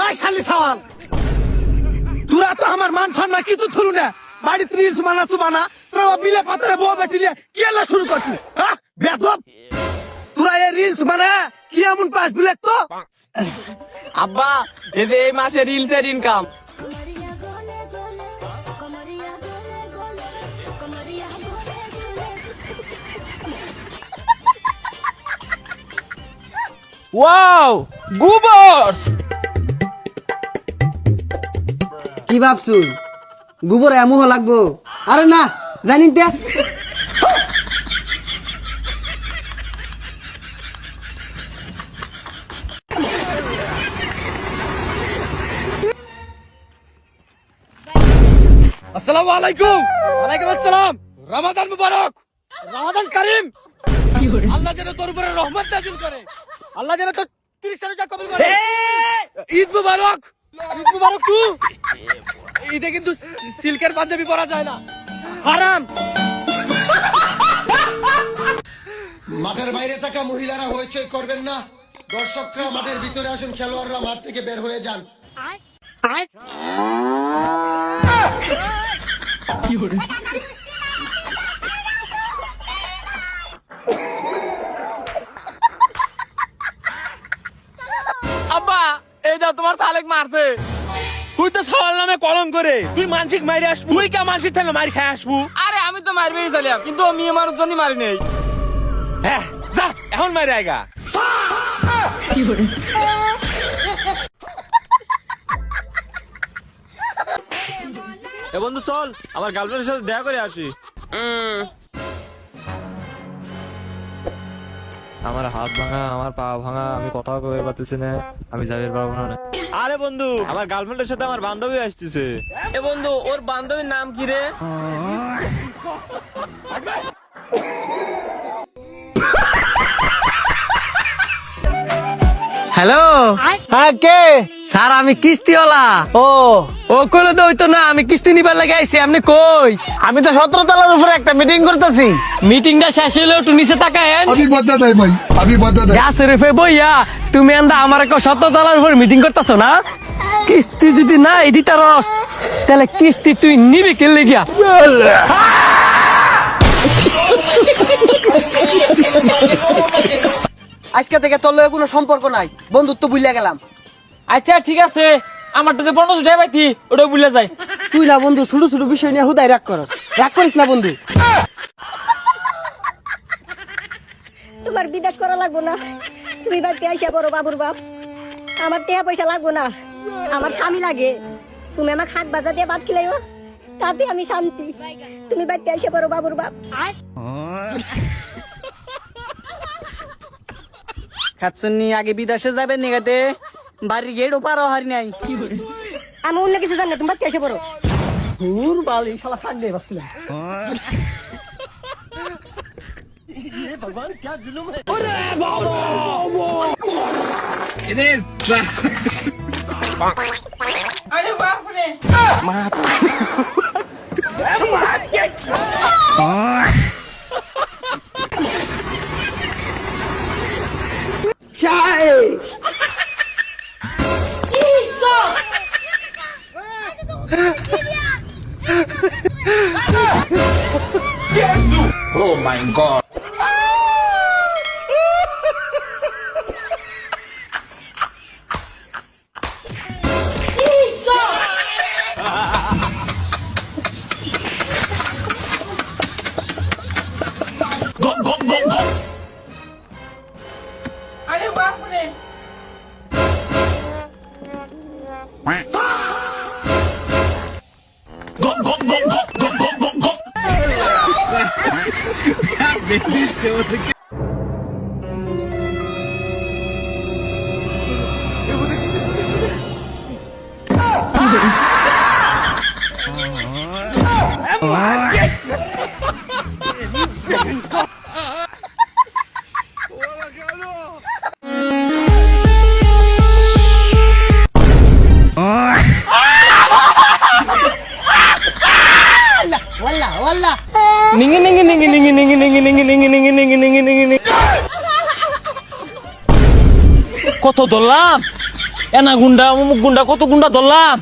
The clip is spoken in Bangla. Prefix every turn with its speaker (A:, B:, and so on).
A: এই শালি সাওয়াল, তোরা তো আমার মান সম্মান কিছু থুলু না। বাড়িতে রিলস বানাচ্ছু বানা, তোরা বিলে পাতারে বউ বেটিলে কি এলা শুরু করছিস? হ্যাঁ বেদব, তোরা এই রিলস বানা কি এমন পাস বিলে তো?
B: আব্বা এই মাসে রিলসের ইনকাম।
C: ওয়াও গোবর!
D: কি ভাবছুন গোবর এমন লাগবো? আরে না জানিন তে
A: আসসালামু আলাইকুম। ওয়ালাইকুম আসসালাম। রমাদান মুবারক, রমাদান কারীম। আল্লাহ যেন তোর উপরে রহমত নাযিল করে, আল্লাহ যেন তোর 30 রোজা কবুল করে। ঈদ মুবারক, ঈদ মুবারক। তুই ঈদে কিন্তু সিল্কের পাঞ্জাবি পরা যায় না, হারাম।
E: মাঠের বাইরে থাকা মহিলারা হইচই করবেন না। দর্শকরা মাঠের ভিতরে আসুন, খেলোয়াড়রা মাঠ থেকে বের হয়ে যান।
B: আব্বা এই যা তোমার সালেক মারছে।
C: তুই তো সওয়াল নামে কলম করে তুই মানসিক মাইরে আসবু। তুই কে মানসিক থেকে মারি খাই আসবু?
B: আরে আমি তো মারবেই চাইলাম, কিন্তু ও মেয়ে মানুষ জন্য মারি নেই।
C: হ্যাঁ যা এখন মারি আইগা। এ বন্ধু চল আমার গার্লফ্রেন্ডের সাথে দেখা করে আসি। আমার হাত ভাঙা, আমার পা ভাঙা, আমি কথা কইতে পারতেছি না, আমি যাইতে পারবো না। আরে বন্ধু আমার গার্লফ্রেন্ডের সাথে আমার বান্ধবী আসতেছে।
B: এ বন্ধু ওর বান্ধবীর নাম কি রে?
A: হ্যালো,
D: হ্যাঁ কে?
A: স্যার আমি কিস্তিওয়ালা।
D: ও
A: ও কইলো তো হইতো না, আমি কিস্তি নিবার লাগে আইছি। আপনি কই?
D: আমি তো 17 তলার উপরে একটা মিটিং করতেছি।
A: মিটিংটা শেষ হইলো, একটু নিচে তাকায়েন।
F: अभी बता दे भाई, अभी बता दे।
A: যা শরীফে বইয়া তুমি আন্দা আমার কেউ 17 তলার উপর মিটিং করতেছো না? কিস্তি যদি না এডিটার রস, তাহলে কিস্তি তুই নিবি কে লেগিয়া?
D: আজকে থেকে তোর লগে কোনো সম্পর্ক নাই, বন্ধুত্ব ভুলে গেলাম।
B: আচ্ছা ঠিক আছে, আমারটা যে 1500 টাকা পাইতি ওটা ভুলে যাইস।
D: তুই না বন্ধু ছোট ছোট বিষয় নিয়ে হুদাই রাগ করস। রাগ করিস না বন্ধু।
G: তোমার বিদেশ করা লাগবো না, তুমি বাড়িতে আইসা বড় বাবুর বাপ। আমার টাকা পয়সা লাগবো না, আমার স্বামী লাগে। তুমি আমার হাত বাজা দিয়ে ভাত খিলাইও, তাতে আমি শান্তি। তুমি বাড়িতে আইসা বড় বাবুর বাপ।
B: খাচ্ছনি আগে বিদেশে যাবে নিগাতে বাড়ির গেট ওপারও হারি নাই।
G: আমি অন্য কিছু জানি না, তুমি বাড়িতে আইসা বড়।
A: দূর বালি শালা থাক দে বাকিলা।
B: নিঙ্গি নিঙ্গি নিঙ্গি নিঙ্গি নিঙ্গি নিঙ্গি নিঙ্গি নিঙ্গি নিঙ্গি নিঙ্গি নিঙ্গি নিঙ্গি নিঙ্গি
H: কত ধরলাম, এনা গুন্ডা অমুক গুন্ডা কত গুন্ডা ধরলাম।